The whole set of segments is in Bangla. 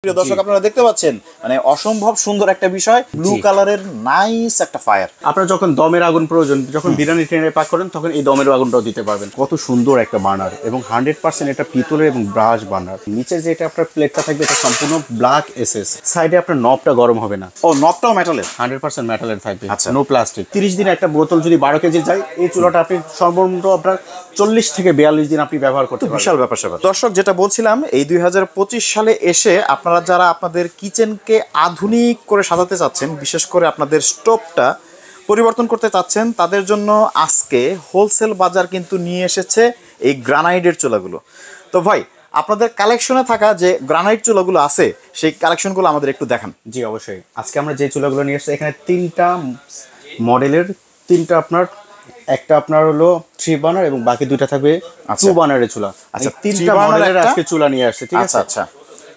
প্রিয় দর্শক আপনারা দেখতে পাচ্ছেন মানে অসম্ভব সুন্দর একটা বিষয়, ব্লু কালারের নাইস একটা ফায়ার। আপনারা যখন দমের আগুন প্রয়োজন, যখন বিরিয়ানি ট্রেনে পাক করেন তখন এই দমের আগুনটাও দিতে পারবেন। কত সুন্দর একটা বার্নার এবং 100% এটা পিতলের এবং ব্রাশ বার্নার। নিচের যে এটা আপনার প্লেটটা থাকবে এটা সম্পূর্ণ ব্ল্যাক এসএস। সাইডে আপনার নবটা গরম হবে না। ও নবটাও মেটালের? 100% মেটালের থাকবে, আচ্ছা, নো প্লাস্টিক। 30 দিন একটা বোতল যদি 12 কেজি যায়, এই চুলাটা আপনি সর্বনিম্ন আপনার 40 থেকে 42 দিন আপনি ব্যবহার করতে পারবেন। বিশাল ব্যাপার স্যাপার। দর্শক যেটা বলছিলাম, এই 2025 সালে এসে আপনারা যারা আপনাদের কিচেনকে আধুনিক করে সাজাতে চাচ্ছেন, বিশেষ করে আপনাদের স্টোভটা পরিবর্তন করতে চাচ্ছেন, তাদের জন্য আজকে হোলসেল বাজার কিন্তু নিয়ে এসেছে এই গ্রানাইটের চুলাগুলো। তো ভাই, আপনাদের কালেকশনে থাকা যে গ্রানাইট চুলাগুলো আছে সেই কালেকশনগুলো আমাদের একটু দেখান। জি অবশ্যই। আজকে আমরা যে চুলাগুলো নিয়ে এসেছি এখানে 3টা মডেলের, 3টা আপনার, একটা আপনার হলো 3 বার্নার এবং বাকি 2টা থাকবে 2 বার্নারের চুলা। আচ্ছা, 3টা মডেলের আজকে চুলা নিয়ে আসছে, ঠিক আছে? আচ্ছা,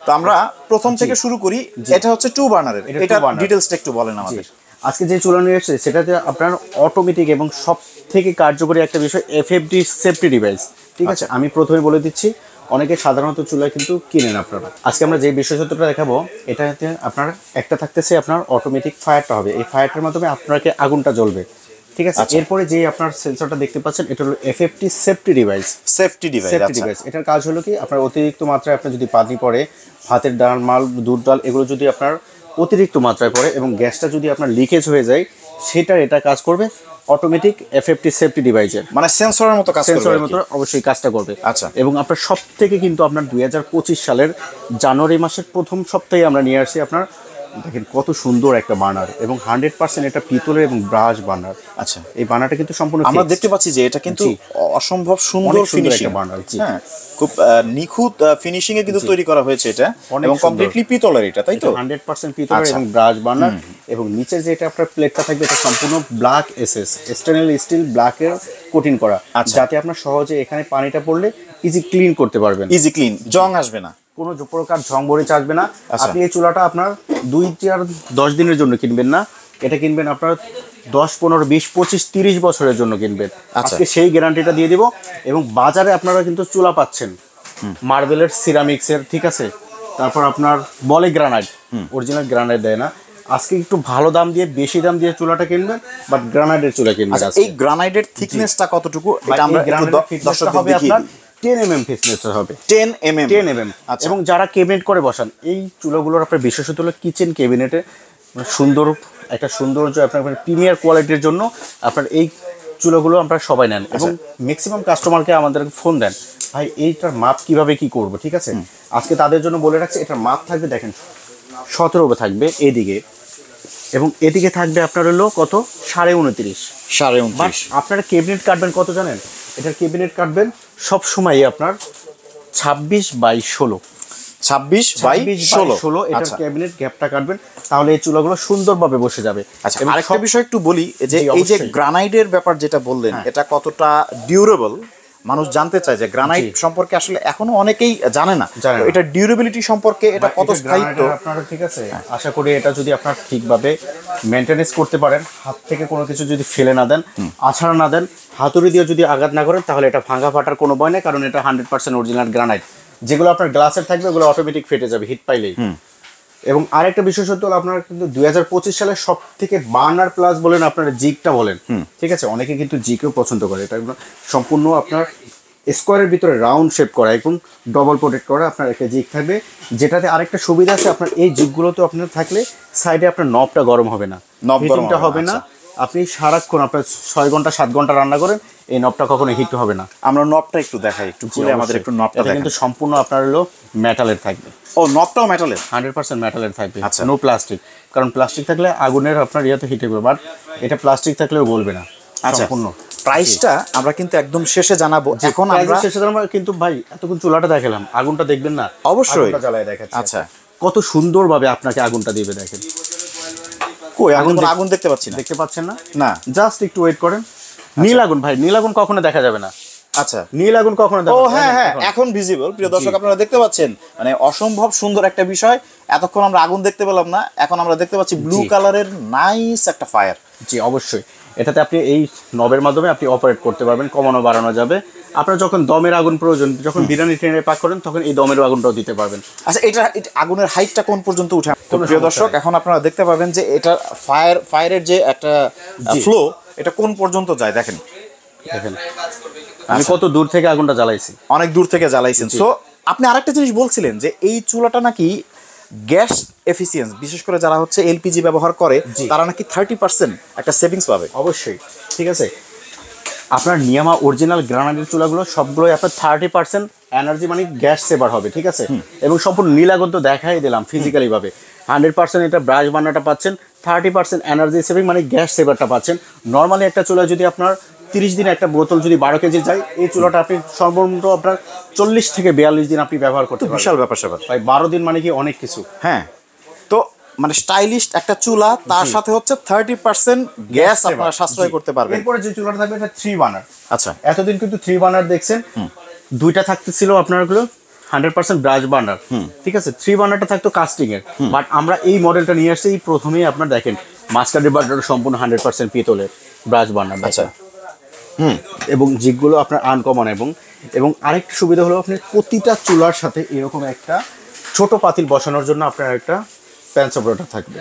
তো আমরা প্রথম থেকে শুরু করি। এটা হচ্ছে 2 বার্নারের, এটা ডিটেইলসটা একটু বলেন আমাদের। আজকে যে চুলা নিয়ে এসেছে সেটাতে আপনার অটোমেটিক এবং সব থেকে কার্যকরী একটা বিষয় এফএফডি সেফটি ডিভাইস, ঠিক আছে? আমি প্রথমে বলে দিচ্ছি, অনেকে সাধারণত চুলা কিন্তু কিনেন আপনারা। আজকে আমরা যে বিশেষত্বটা দেখাবো, এটাতে আপনার একটা থাকতেছে আপনার অটোমেটিক ফায়ারটা হবে। এই ফায়ারটার মাধ্যমে আপনাকে আগুনটা জ্বলবে, ঠিক আছে? এরপরে যে আপনার সেন্সরটা দেখতে পাচ্ছেন এটা হলো FFT safety device. Safety device, এটার কাজ হলো কি, আপনার অতিরিক্ত মাত্রায় আপনার যদি পানি পড়ে, ভাতের ডাল, মাল, দুধ, ডাল এগুলো যদি আপনার অতিরিক্ত মাত্রায় পড়ে এবং গ্যাসটা যদি আপনার লিকেজ হয়ে যায়, সেটা এটা কাজ করবে অটোমেটিক এফএফটি সেফটি ডিভাইসের, মানে সেন্সরের মতো কাজ করবে। সেন্সরের মতো অবশ্যই কাজটা করবে। আচ্ছা, এবং আপনার সব থেকে কিন্তু আপনার 2025 সালের জানুয়ারি মাসের প্রথম সপ্তাহে আমরা নিয়ে আসছি আপনার, দেখেন কত সুন্দর একটা বার্নার এবং 100% এটা পিতলের এবং ব্রাশ বার্নার। আচ্ছা, এই বার্নারটা কিন্তু সম্পূর্ণ আমরা দেখতে পাচ্ছি যে এটা কিন্তু অসম্ভব সুন্দর ফিনিশিং বার্নার। হ্যাঁ, খুব নিখুঁত ফিনিশিং এ কিন্তু তৈরি করা হয়েছে এটা, এবং কমপ্লিটলি পিতলের এটা, তাই তো? 100% পিতলের এবং ব্রাশ বার্নার। এবং নিচের যে এটা আপনার প্লেটটা থাকবে এটা সম্পূর্ণ ব্ল্যাক এসএস, স্টেনলেস স্টিল ব্ল্যাকের কোটিং করা, যাতে আপনার সহজে এখানে পানিটা পড়লে ইজি ক্লিন করতে পারবেন। ইজি ক্লিন, জং আসবে না, কোনো প্রকার ঝং বরিচ আসবে না। আপনি এই চুলাটা আপনার 2-10 দিনের জন্য কিনবেন না, এটা কিনবেন আপনার 10, 15, 20, 25, 30 বছরের জন্য কিনবেন। আজকে সেই গ্যারান্টিটা দিয়ে দিব। এবং বাজারে আপনারা কিন্তু চুলা পাচ্ছেন মার্বেলের, সিরামিক্সের, ঠিক আছে? তারপর আপনার বলে গ্রানাইট, অরিজিনাল গ্রানাইট দেয় না। আজকে একটু ভালো দাম দিয়ে, বেশি দাম দিয়ে চুলাটা কিনবেন, বাট গ্রানাইটের চুলা কিনবেন। এই গ্রানাইটের থিকনেসটা কতটুকু? এটা আমরা দর্শকদের হবে আপনার 10 mm থিকনেস হবে। 10 mm। আচ্ছা। এবং যারা ক্যাবিনেট করে বসান, এই চুলাগুলোর আপনার বিশেষত হলো কিচেন ক্যাবিনেটে সুন্দর একটা সৌন্দর্য, আপনার প্রিমিয়ার কোয়ালিটির জন্য আপনার এই চুলাগুলো আপনারা সবাই নেন। এবং ম্যাক্সিমাম কাস্টমারকে আমাদের ফোন দেন, ভাই এইটার মাপ কিভাবে কি করব, ঠিক আছে? আজকে তাদের জন্য বলে রাখছি, এটার মাপ থাকবে দেখেন 17 থাকবে এদিকে, এবং এদিকে থাকবে আপনার হলো কত, 29.5। আপনারা ক্যাবিনেট কাটবেন কত জানেন? এটার ক্যাবিনেট কাটবেন সবসময় আপনার 26/16। 26/16 এটার ক্যাবিনেট গ্যাপটা কাটবেন, তাহলে এই চুলাগুলো সুন্দরভাবে বসে যাবে। আচ্ছা, আরেকটা বিষয় একটু বলি, যে এই যে গ্রানাইটের ব্যাপার যেটা বললেন, এটা কতটা ডিউরেবল মানুষ জানতে চায়, যে গ্রানাইট সম্পর্কে আসলে এখনো অনেকেই জানে না। এটা ডিউরেবিলিটি সম্পর্কে এটা কত স্থায়িত্ব আপনারা, ঠিক আছে? আশা করি এটা যদি আপনারা ঠিকভাবে মেনটেনেন্স করতে পারেন, হাত থেকে কোনো কিছু যদি ফেলে না দেন, আছাড়া না দেন, হাতুড়ি দিয়ে যদি আঘাত না করেন, তাহলে এটা ভাঙা ফাটার কোনো ভয় নেই, কারণ এটা 100% অরিজিনাল গ্রানাইট। যেগুলো আপনার গ্লাসের থাকবে ওগুলো অটোমেটিক ফেটে যাবে হিট পাইলেই। এবং আরেকটা বিশেষত্ব হলো আপনার কিন্তু 2025 সালে সব থেকে বার্নার প্লাস বলেন, আপনার জিগটা বলেন, ঠিক আছে? অনেকে কিন্তু জিকেও পছন্দ করে। এটা সম্পূর্ণ আপনার স্কোয়ারের ভিতরে রাউন্ড শেপ করা এবং ডবল প্রোটেক্ট করা আপনার একটা জিগ থাকবে, যেটাতে আরেকটা সুবিধা আছে, আপনার এই জিগগুলোতে আপনার থাকলে সাইডে আপনার নবটা গরম হবে না, হিটিংটা হবে না। আপনি সারাক্ষণ আপনার 6 ঘন্টা 7 ঘন্টা রান্না করেন, এই নবটা কখনো হিট হবে না। আমরা নবটা একটু দেখাই, একটু খুলে আমাদের একটু নবটা দেখাই। কিন্তু সম্পূর্ণ আপনার হলো মেটালের থাকবে। ও নবটাও মেটালের? 100% মেটালের থাকবে, নো প্লাস্টিক। কারণ প্লাস্টিক থাকলে আগুনের আপনার ইয়াতে হিটে করবে, বাট এটা প্লাস্টিক থাকলেও গলবে না। আচ্ছা, প্রাইসটা আমরা কিন্তু একদম শেষে জানাবো। এখন আমরা শেষে জানাবো, কিন্তু ভাই এতক্ষণ চুলাটা দেখালাম, আগুনটা দেখবেন না? অবশ্যই জ্বালায় দেখাচ্ছি। আচ্ছা, কত সুন্দরভাবে আপনাকে আগুনটা দিবে, দেখেন। কই আগুন দেখতে পাচ্ছি না। দেখতে পাচ্ছেন না? না, জাস্ট একটু ওয়েট করেন। নীল আগুন, ভাই নীল আগুন কখনো দেখা যাবে না। আচ্ছা, নীল আগুন কখনো দেখা যাবে না। ও হ্যাঁ, এখন ভিজিবল। প্রিয় দর্শক আপনারা দেখতে পাচ্ছেন, মানে অসম্ভব সুন্দর একটা বিষয়। এতক্ষণ আমরা আগুন দেখতে পেলাম না, এখন আমরা দেখতে পাচ্ছি ব্লু কালারের নাইস একটা ফায়ার। জি অবশ্যই। এটাতে আপনি এই নবের মাধ্যমে আপনি অপারেট করতে পারবেন, কমানো বাড়ানো যাবে। আপনার যখন দমের আগুন প্রয়োজন, যখন বিরিয়ানি ট্রেনে পাক করেন তখন এই দমের আগুনটাও দিতে পারবেন। আচ্ছা, এটা আগুনের হাইটটা কোন পর্যন্ত উঠে? তো প্রিয় দর্শক, এখন আপনারা দেখতে পাবেন যে এটা ফায়ারের যে একটা ফ্লো, এটা কোন পর্যন্ত যায় দেখেন। দেখেন আমি কত দূর থেকে আগুনটা জ্বালাইছি, অনেক দূর থেকে জ্বালাইছেন। সো আপনি আরেকটা জিনিস বলছিলেন যে এই চুলাটা নাকি গ্যাস এফিসিয়েন্স, বিশেষ করে যারা হচ্ছে এলপিজি ব্যবহার করে তারা নাকি 30% একটা সেভিংস পাবে। অবশ্যই, ঠিক আছে। আপনার নিয়ামা অরিজিনাল গ্রানাইটের চুলাগুলো সবগুলোই আপনার 30% এনার্জি মানে গ্যাস সেভার হবে, ঠিক আছে। এবং সম্পূর্ণ নীল আগুন তো দেখাই দিলাম ফিজিক্যালি ভাবে। 100% এটা ব্রাশ বার্নারটা পাচ্ছেন, 30% এনার্জি সেভিং মানে গ্যাস সেভারটা পাচ্ছেন। নর্মালি একটা চুলা যদি আপনার 30 দিন একটা বোতল যদি 12 কেজি যায়, এই চুলাটা আপনি সর্বনিম্ন আপনার 40 থেকে 42 দিন আপনি ব্যবহার করতে পারবেন। বিশাল ব্যাপার স্যাপার ভাই, 12 দিন মানে কি অনেক কিছু। হ্যাঁ, তো মানে স্টাইলিশ একটা চুলা, তার সাথে হচ্ছে 30% গ্যাস আপনারা সাশ্রয় করতে পারবেন। এরপরে যে চুলাটা থাকবে এটা 3 বার্নার। আচ্ছা, এতদিন কিন্তু 3 বার্নার দেখছেন, দুইটা থাকতেছিল আপনার গুলো 100% ব্রাশ বার্নার, ঠিক আছে। 3 বার্নারটা থাকতো কাস্টিং এর, বাট আমরা এই মডেলটা নিয়ে আসছি। এই প্রথমেই আপনার দেখেন মাস্টার্ড বার্নার সম্পূর্ণ 100% পিতলের ব্রাশ বার্নার। আচ্ছা, এবং জিগগুলো আপনার আনকমন। এবং আরেকটা সুবিধা হলো আপনার প্রতিটা চুলার সাথে এরকম একটা ছোট পাতিল বসানোর জন্য আপনার একটা প্যান সাপোর্টার থাকবে।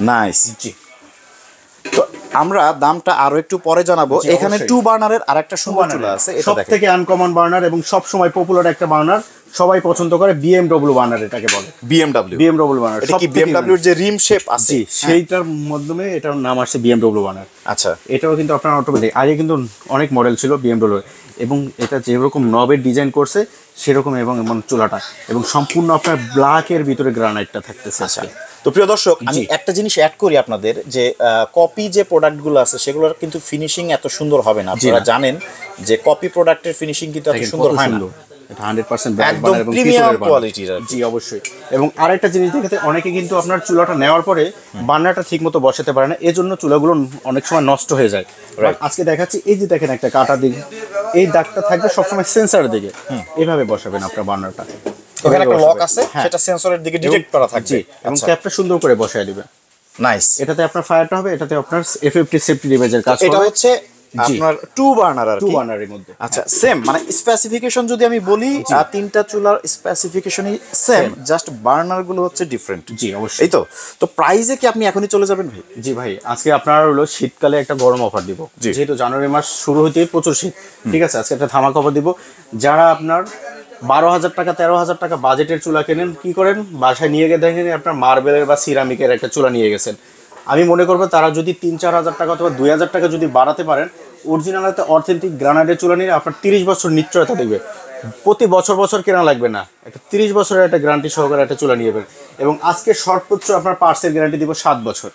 নাইস। জি, তো আমরা দামটা আরো একটু পরে জানাবো। এখানে 2 বার্নারের আরেকটা সুন্দর চুলা আছে, এটা সব দেখেন। থেকে আনকমন বার্নার এবং সব সময় পপুলার একটা বার্নার, সবাই পছন্দ করে বিএমডব্লিউ বার্নার এটাকে বলে। বিএমডব্লিউ বার্নার, এটা কি বিএমডব্লিউ এর যে রিম শেপ আছে সেইটার মাধ্যমে এটার নাম আসছে বিএমডব্লিউ বার্নার। আচ্ছা, এটাও কিন্তু আপনার অটোমেটিক, আগে কিন্তু অনেক মডেল ছিল বিএমডব্লিউ, এবং এটা যেরকম নবের ডিজাইন করছে সেরকম এবং এমন চুলাটা, এবং সম্পূর্ণ আপনার ব্ল্যাকের ভিতরে গ্রানাইটটা থাকতেছে। আচ্ছা। তো প্রিয় দর্শক, আমি একটা জিনিস অ্যাড করি আপনাদের, যে কপি যে প্রোডাক্টগুলো আছে সেগুলোর কিন্তু ফিনিশিং এত সুন্দর হবে না। আপনারা জানেন যে কপি প্রোডাক্টের ফিনিশিং কিন্তু এত সুন্দর হয় না। এটা 100% একদম প্রিমিয়াম কোয়ালিটির। জি অবশ্যই। এবং আরেকটা জিনিস দেখাতে, অনেকে কিন্তু আপনার চুলাটা নেওয়ার পরে বার্নারটা ঠিক মতো বসাতে পারে না, এজন্য চুলাগুলো অনেক সময় নষ্ট হয়ে যায়। আজকে দেখাচ্ছি, এই যে দেখেন একটা কাটা দিক, এই দাগটা থাকবে সবসময় সেন্সরের দিকে, এভাবে বসাবেন আপনার বার্নারটা। ওখানে একটা লক আছে, সেটা সেন্সরের দিকে ডিটেক্ট করা থাকবে, এবং ক্যাপটা সুন্দর করে বসায় দিবেন। নাইস। এটাতে আপনার ফায়ারটা হবে, এটাতে আপনার এফএফটি সেফটি ডিভাইসের কাজ হবে। এটা হচ্ছে আপনার 2 বার্নার আর 2 কি। বার্নারের মধ্যে। আচ্ছা, সেম মানে স্পেসিফিকেশন যদি আমি বলি, তিনটা চুলার স্পেসিফিকেশনই সেম, জাস্ট বার্নার গুলো হচ্ছে ডিফারেন্ট। জি অবশ্যই। এই তো প্রাইসে কি আপনি এখনই চলে যাবেন ভাই? জি ভাই, আজকে আপনার হলো শীতকালে একটা গরম অফার দিব, যেহেতু জানুয়ারি মাস শুরু হইতেই প্রচুর শীত, ঠিক আছে। আজকে একটা ধামাকা অফার দিব। যারা আপনার 12,000 টাকা 13,000 টাকা বাজেটের চুলা কেনেন, কি করেন বাসায় নিয়ে গিয়ে দেখেন আপনার মার্বেলের বা সিরামিকের একটা চুলা নিয়ে গেছেন, আমি মনে করবো তারা যদি 3-4 হাজার টাকা অথবা 2,000 টাকা যদি বাড়াতে পারেন, অরিজিনাল একটা অথেন্টিক গ্রানাইটের চুলা নিলে আপনার 30 বছর নিশ্চয়তা দেখবে। প্রতি বছর কেনা লাগবে না, একটা 30 বছরের একটা গ্যারান্টি সহকারে একটা চুলা নিয়ে যাবেন। এবং আজকে সর্বোচ্চ আপনার পার্সের গ্যারান্টি দিব 7 বছর।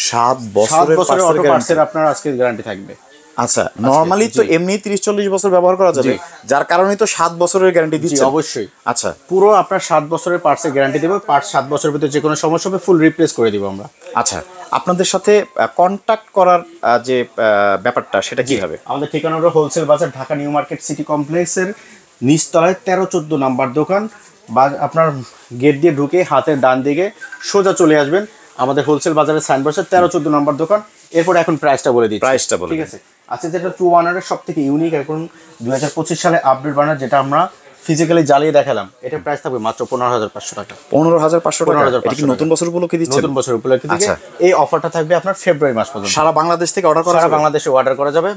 7 বছরের অটো পার্সের আপনার আজকে গ্যারান্টি থাকবে। আচ্ছা, নরমালি তো এমনি 30-40 বছর ব্যবহার করা যাবে, যার কারণে তো 7 বছরের গ্যারান্টি দিচ্ছি। অবশ্যই। আচ্ছা, পুরো আপনার 7 বছরের পার্টসের গ্যারান্টি দেবো, পার্টস 7 বছরের ভিতরে যে কোনো সমস্যা হবে ফুল রিপ্লেস করে দিব আমরা। আচ্ছা, আপনাদের সাথে কন্ট্যাক্ট করার যে ব্যাপারটা, সেটা কি হবে? আমাদের ঠিকানা হলো হোলসেল বাজার, ঢাকা নিউ মার্কেট সিটি কমপ্লেক্সের নিচতলায় 13-14 নাম্বার দোকান, বা আপনার গেট দিয়ে ঢুকে হাতের ডান দিকে সোজা চলে আসবেন, আমাদের হোলসেল বাজারের সাইনবোর্ডে 13-14 নাম্বার দোকান। এরপর এখন প্রাইসটা বলে দিচ্ছি। প্রাইসটা বলে, ঠিক আছে। আচ্ছা, যেটা 2 বার্নারের সব থেকে ইউনিক এখন 2025 সালে আপডেট বার্নার, যেটা আমরা ফিজিক্যালি জ্বালিয়ে দেখালাম, এটা প্রাইস থাকবে মাত্র 15,500 টাকা। 15,500 টাকা। এটা কি নতুন বছর উপলক্ষে দিচ্ছেন? নতুন বছর উপলক্ষে দিচ্ছি। এই অফারটা থাকবে আপনার ফেব্রুয়ারি মাস পর্যন্ত। সারা বাংলাদেশ থেকে অর্ডার করা সারা যাবে? বাংলাদেশে অর্ডার করা যাবে,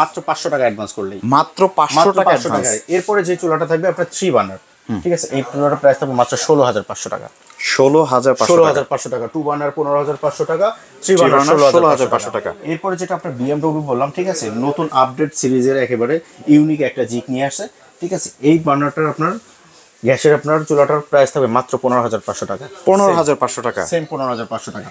মাত্র 500 টাকা অ্যাডভান্স করলেই। মাত্র 500 টাকা অ্যাডভান্স। এরপরে যে চুলাটা থাকবে আপনার 3 বার্নার, ঠিক আছে, এই চুলাটার প্রাইস থাকবে মাত্র 16,500 টাকা। 16,500 টাকা। 2 বার্নার 15,500 টাকা, 3 বার্নার 16,500 টাকা। এরপরে যেটা আপনার বিএমডব্লিউ বললাম, ঠিক আছে, নতুন আপডেট সিরিজের একেবারে ইউনিক একটা জিক নিয়ে আসছে, ঠিক আছে। এই বার্নারটার আপনার গ্যাসের আপনার চুলাটার প্রাইস থাকবে মাত্র 15,500 টাকা। 15,500 টাকা, সেম 15,500 টাকা।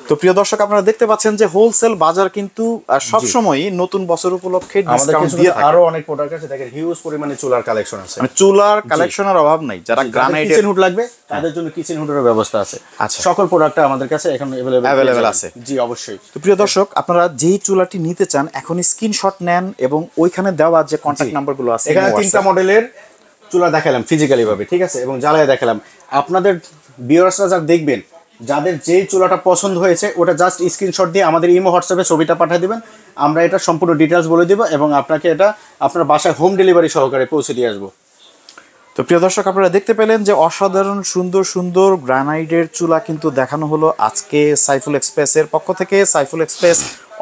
তো প্রিয় দর্শক, আপনারা দেখতে পাচ্ছেন যে হোলসেল বাজার কিন্তু সবসময় নতুন বছর উপলক্ষে ডিসকাউন্ট দিয়ে থাকে। আরো অনেক প্রোডাক্ট আছে, দেখেন হিউজ পরিমাণে চুলার কালেকশন আছে, মানে চুলার কালেকশনের অভাব নাই। যারা গ্রানাইটের কিচেন হুড লাগবে তাদের জন্য কিচেন হুডের ব্যবস্থা আছে। আচ্ছা, সকল প্রোডাক্ট আমাদের কাছে এখন अवेलेबल আছে। জি অবশ্যই। তো প্রিয় দর্শক, আপনারা যেই চুলাটি নিতে চান এখনই স্ক্রিনশট নেন, এবং ওইখানে দেওয়া যে কন্টাক্ট নাম্বারগুলো আছে, এখানে 3টা মডেলের চুলা দেখালাম ফিজিক্যালি ভাবে, ঠিক আছে, এবং জ্বালায় দেখালাম। আপনাদের ভিউয়ার্সরা যা দেখবেন, যাদের যেই চুলাটা পছন্দ হয়েছে ওটা জাস্ট স্ক্রিনশট দিয়ে আমাদের ইমো হোয়াটসঅ্যাপে ছবিটা পাঠিয়ে দিবেন, আমরা এটা সম্পূর্ণ ডিটেলস বলে দেবো এবং আপনাকে এটা আপনার বাসায় হোম ডেলিভারি সহকারে পৌঁছে দিয়ে আসবো। তো প্রিয় দর্শক, আপনারা দেখতে পেলেন যে অসাধারণ সুন্দর সুন্দর গ্রানাইটের চুলা কিন্তু দেখানো হলো আজকে সাইফুল এক্সপ্রেসের পক্ষ থেকে। সাইফুল এক্সপ্রেস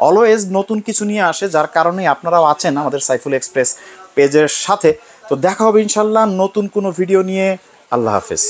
অলওয়েজ নতুন কিছু নিয়ে আসে, যার কারণে আপনারাও আছেন আমাদের সাইফুল এক্সপ্রেস পেজের সাথে। তো দেখা হবে ইনশাল্লাহ নতুন কোনো ভিডিও নিয়ে। আল্লাহ হাফেজ।